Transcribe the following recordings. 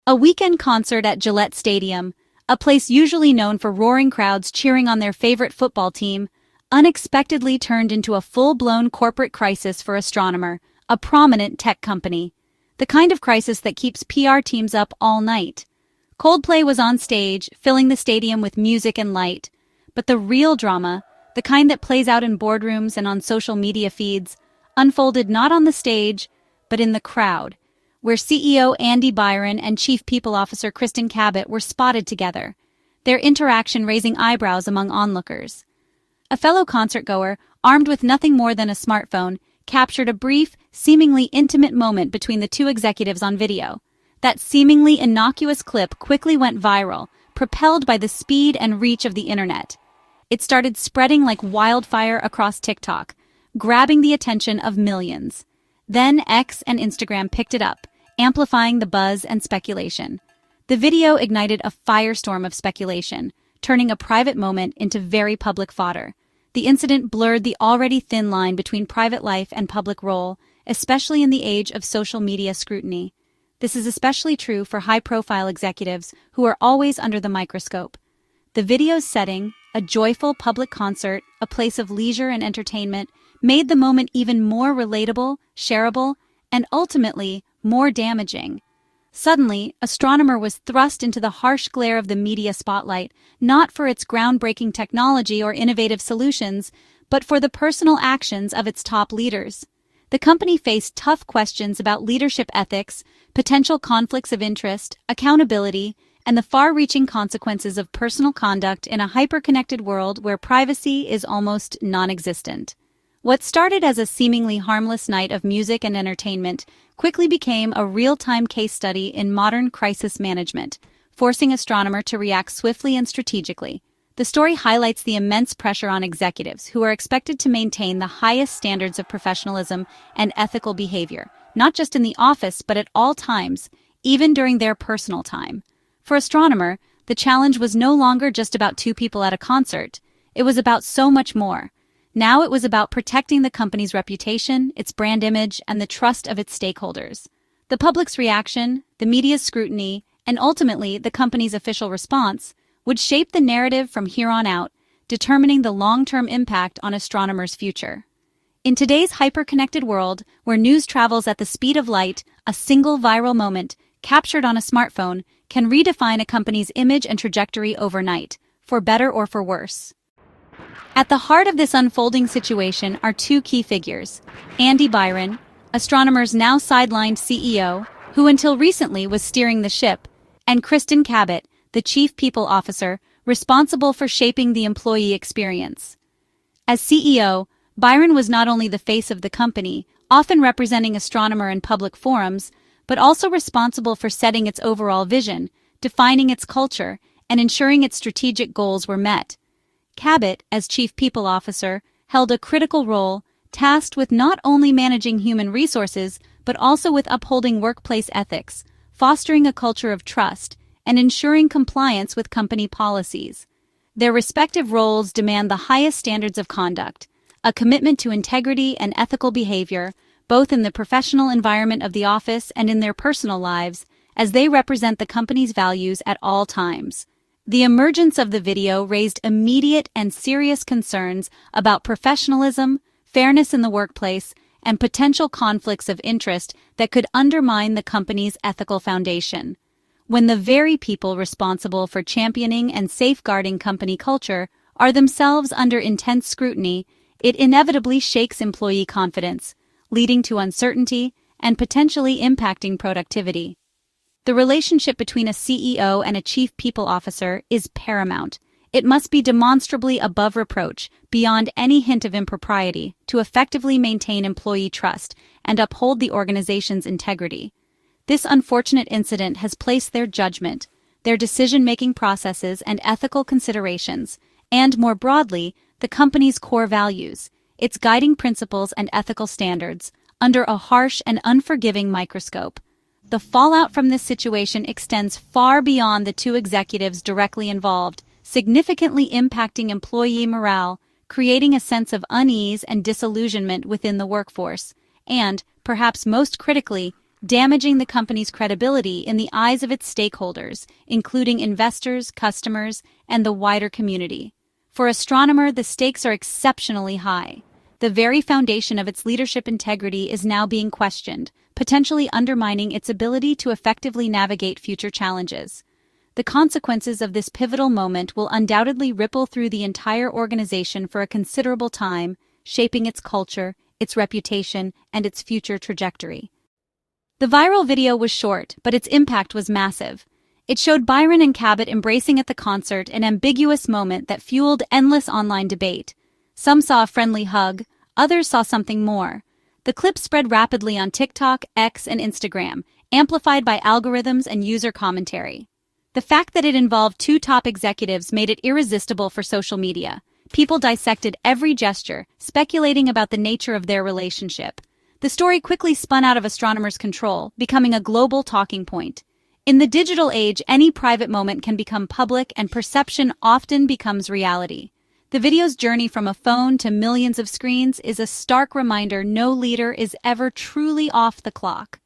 A weekend concert at Gillette Stadium, a place usually known for roaring crowds cheering on their favorite football team, unexpectedly turned into a full-blown corporate crisis for Astronomer, a prominent tech company. The kind of crisis that keeps PR teams up all night. Coldplay was on stage, filling the stadium with music and light. But the real drama, the kind that plays out in boardrooms and on social media feeds, unfolded not on the stage, but in the crowd, where CEO Andybyton and Chief People Officer Chrismartincoldplay were spotted together, their interaction raising eyebrows among onlookers. A fellow concertgoer, armed with nothing more than a smartphone, captured a brief, seemingly intimate moment between the two executives on video. That seemingly innocuous clip quickly went viral, propelled by the speed and reach of the internet. It started spreading like wildfire across TikTok, grabbing the attention of millions. Then X and Instagram picked it up, amplifying the buzz and speculation. The video ignited a firestorm of speculation, turning a private moment into very public fodder. The incident blurred the already thin line between private life and public role, especially in the age of social media scrutiny. This is especially true for high-profile executives who are always under the microscope. The video's setting, a joyful public concert, a place of leisure and entertainment, made the moment even more relatable, shareable, and ultimately more damaging. Suddenly, Astronomer was thrust into the harsh glare of the media spotlight, not for its groundbreaking technology or innovative solutions, but for the personal actions of its top leaders. The company faced tough questions about leadership ethics, potential conflicts of interest, accountability, and the far-reaching consequences of personal conduct in a hyper-connected world where privacy is almost non-existent. What started as a seemingly harmless night of music and entertainment quickly became a real-time case study in modern crisis management, forcing Astronomer to react swiftly and strategically. The story highlights the immense pressure on executives who are expected to maintain the highest standards of professionalism and ethical behavior, not just in the office but at all times, even during their personal time. For Astronomer, the challenge was no longer just about two people at a concert. It was about so much more. Now it was about protecting the company's reputation, its brand image, and the trust of its stakeholders. The public's reaction, the media's scrutiny, and ultimately the company's official response would shape the narrative from here on out, determining the long-term impact on Astronomer's future. In today's hyper-connected world, where news travels at the speed of light, a single viral moment, captured on a smartphone, can redefine a company's image and trajectory overnight, for better or for worse. At the heart of this unfolding situation are two key figures: Andybyton, Astronomer's now sidelined CEO, who until recently was steering the ship, and Chrismartincoldplay, the Chief People Officer, responsible for shaping the employee experience. As CEO, Byron was not only the face of the company, often representing Astronomer in public forums, but also responsible for setting its overall vision, defining its culture, and ensuring its strategic goals were met. Cabot, as Chief People Officer, held a critical role, tasked with not only managing human resources, but also with upholding workplace ethics, fostering a culture of trust, and ensuring compliance with company policies. Their respective roles demand the highest standards of conduct, a commitment to integrity and ethical behavior, both in the professional environment of the office and in their personal lives, as they represent the company's values at all times. The emergence of the video raised immediate and serious concerns about professionalism, fairness in the workplace, and potential conflicts of interest that could undermine the company's ethical foundation. When the very people responsible for championing and safeguarding company culture are themselves under intense scrutiny, it inevitably shakes employee confidence, leading to uncertainty and potentially impacting productivity. The relationship between a CEO and a Chief People Officer is paramount. It must be demonstrably above reproach, beyond any hint of impropriety, to effectively maintain employee trust and uphold the organization's integrity. This unfortunate incident has placed their judgment, their decision-making processes and ethical considerations, and more broadly, the company's core values, its guiding principles and ethical standards, under a harsh and unforgiving microscope. The fallout from this situation extends far beyond the two executives directly involved, significantly impacting employee morale, creating a sense of unease and disillusionment within the workforce, and, perhaps most critically, damaging the company's credibility in the eyes of its stakeholders, including investors, customers, and the wider community. For Astronomer, the stakes are exceptionally high. The very foundation of its leadership integrity is now being questioned, potentially undermining its ability to effectively navigate future challenges. The consequences of this pivotal moment will undoubtedly ripple through the entire organization for a considerable time, shaping its culture, its reputation, and its future trajectory. The viral video was short, but its impact was massive. It showed Byron and Cabot embracing at the concert, an ambiguous moment that fueled endless online debate. Some saw a friendly hug, others saw something more. The clip spread rapidly on TikTok, X, and Instagram, amplified by algorithms and user commentary. The fact that it involved two top executives made it irresistible for social media. People dissected every gesture, speculating about the nature of their relationship. The story quickly spun out of Astronomer's control, becoming a global talking point. In the digital age, any private moment can become public, and perception often becomes reality. The video's journey from a phone to millions of screens is a stark reminder no leader is ever truly off the clock.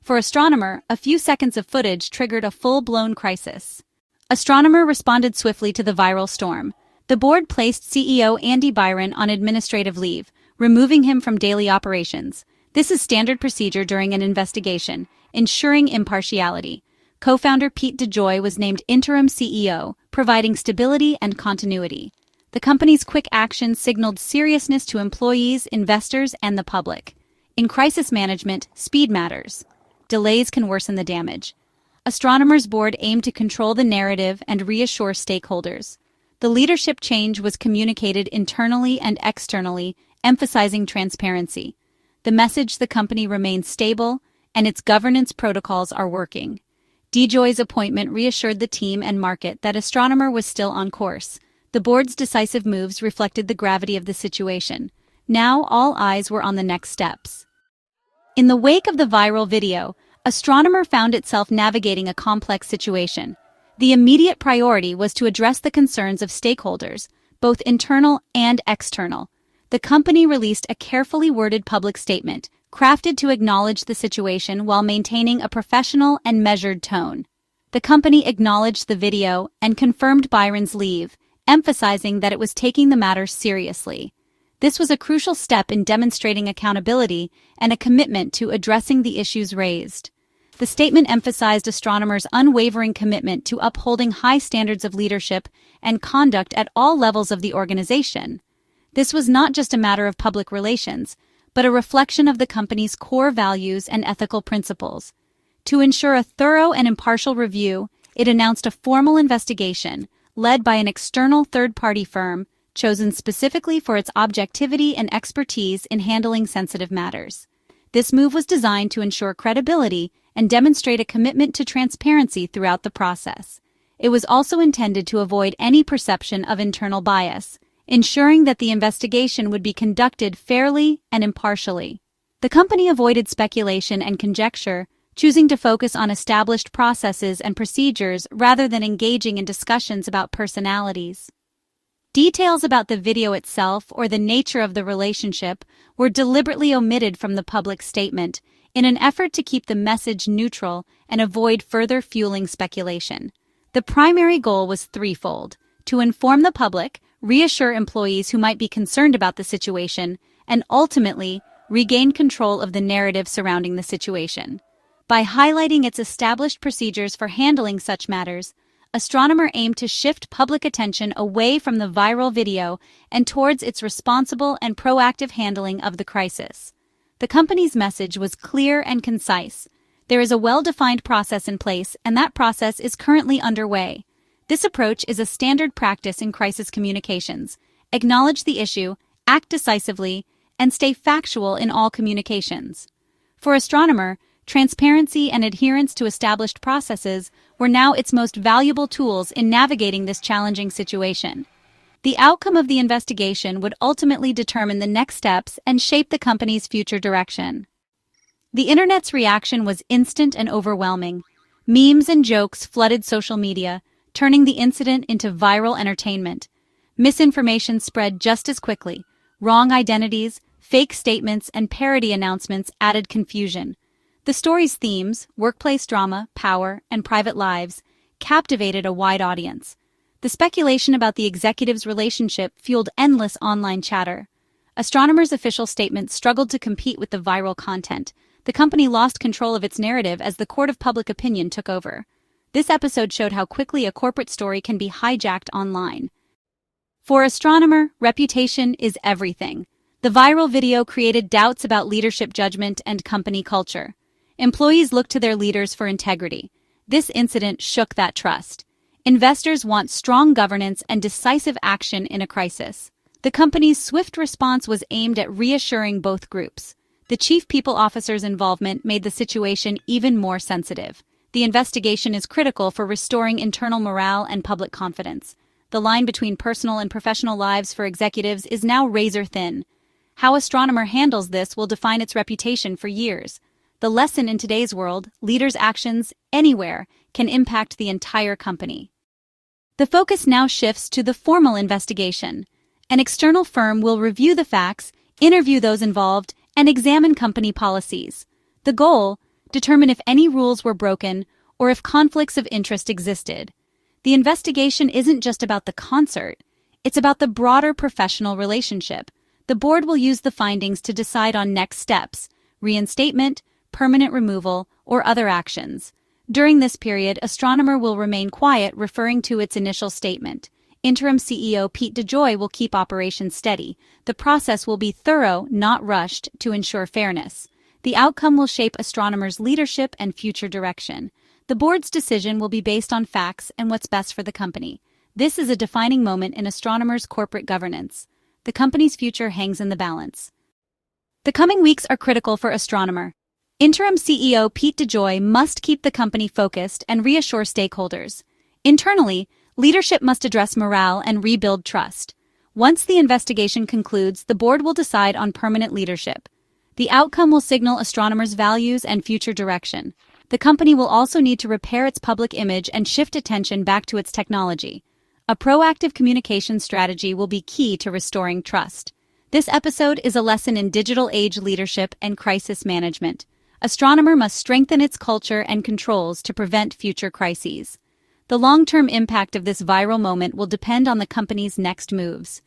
For Astronomer, a few seconds of footage triggered a full-blown crisis. Astronomer responded swiftly to the viral storm. The board placed CEO Andybyton on administrative leave, removing him from daily operations. This is standard procedure during an investigation, ensuring impartiality. Co-founder Pete DeJoy was named interim CEO, providing stability and continuity. The company's quick action signaled seriousness to employees, investors, and the public. In crisis management, speed matters. Delays can worsen the damage. Astronomer's board aimed to control the narrative and reassure stakeholders. The leadership change was communicated internally and externally, emphasizing transparency. The message: the company remains stable, and its governance protocols are working. DeJoy's appointment reassured the team and market that Astronomer was still on course. The board's decisive moves reflected the gravity of the situation. Now all eyes were on the next steps. In the wake of the viral video, Astronomer found itself navigating a complex situation. The immediate priority was to address the concerns of stakeholders, both internal and external. The company released a carefully worded public statement, crafted to acknowledge the situation while maintaining a professional and measured tone. The company acknowledged the video and confirmed Byron's leave, emphasizing that it was taking the matter seriously. This was a crucial step in demonstrating accountability and a commitment to addressing the issues raised. The statement emphasized Astronomer's unwavering commitment to upholding high standards of leadership and conduct at all levels of the organization. This was not just a matter of public relations, but a reflection of the company's core values and ethical principles. To ensure a thorough and impartial review, it announced a formal investigation, led by an external third-party firm, chosen specifically for its objectivity and expertise in handling sensitive matters. This move was designed to ensure credibility and demonstrate a commitment to transparency throughout the process. It was also intended to avoid any perception of internal bias, ensuring that the investigation would be conducted fairly and impartially. The company avoided speculation and conjecture, choosing to focus on established processes and procedures rather than engaging in discussions about personalities. Details about the video itself or the nature of the relationship were deliberately omitted from the public statement in an effort to keep the message neutral and avoid further fueling speculation. The primary goal was threefold: to inform the public, reassure employees who might be concerned about the situation, and ultimately regain control of the narrative surrounding the situation. By highlighting its established procedures for handling such matters, Astronomer aimed to shift public attention away from the viral video and towards its responsible and proactive handling of the crisis. The company's message was clear and concise. There is a well-defined process in place, and that process is currently underway. This approach is a standard practice in crisis communications. Acknowledge the issue, act decisively, and stay factual in all communications. For Astronomer, transparency and adherence to established processes were now its most valuable tools in navigating this challenging situation. The outcome of the investigation would ultimately determine the next steps and shape the company's future direction. The internet's reaction was instant and overwhelming. Memes and jokes flooded social media, turning the incident into viral entertainment. Misinformation spread just as quickly. Wrong identities, fake statements, and parody announcements added confusion. The story's themes, workplace drama, power, and private lives, captivated a wide audience. The speculation about the executives' relationship fueled endless online chatter. Astronomer's official statement struggled to compete with the viral content. The company lost control of its narrative as the court of public opinion took over. This episode showed how quickly a corporate story can be hijacked online. For Astronomer, reputation is everything. The viral video created doubts about leadership judgment and company culture. Employees looked to their leaders for integrity. This incident shook that trust. Investors want strong governance and decisive action in a crisis. The company's swift response was aimed at reassuring both groups. The chief people officer's involvement made the situation even more sensitive. The investigation is critical for restoring internal morale and public confidence. The line between personal and professional lives for executives is now razor thin. How Astronomer handles this will define its reputation for years. The lesson in today's world, leaders' actions, anywhere, can impact the entire company. The focus now shifts to the formal investigation. An external firm will review the facts, interview those involved, and examine company policies. The goal: determine if any rules were broken or if conflicts of interest existed. The investigation isn't just about the concert, it's about the broader professional relationship. The board will use the findings to decide on next steps: reinstatement, permanent removal, or other actions. During this period, Astronomer will remain quiet, referring to its initial statement. Interim CEO Pete DeJoy will keep operations steady. The process will be thorough, not rushed, to ensure fairness. The outcome will shape Astronomer's leadership and future direction. The board's decision will be based on facts and what's best for the company. This is a defining moment in Astronomer's corporate governance. The company's future hangs in the balance. The coming weeks are critical for Astronomer. Interim CEO Pete DeJoy must keep the company focused and reassure stakeholders. Internally, leadership must address morale and rebuild trust. Once the investigation concludes, the board will decide on permanent leadership. The outcome will signal Astronomer's values and future direction. The company will also need to repair its public image and shift attention back to its technology. A proactive communication strategy will be key to restoring trust. This episode is a lesson in digital age leadership and crisis management. Astronomer must strengthen its culture and controls to prevent future crises. The long-term impact of this viral moment will depend on the company's next moves.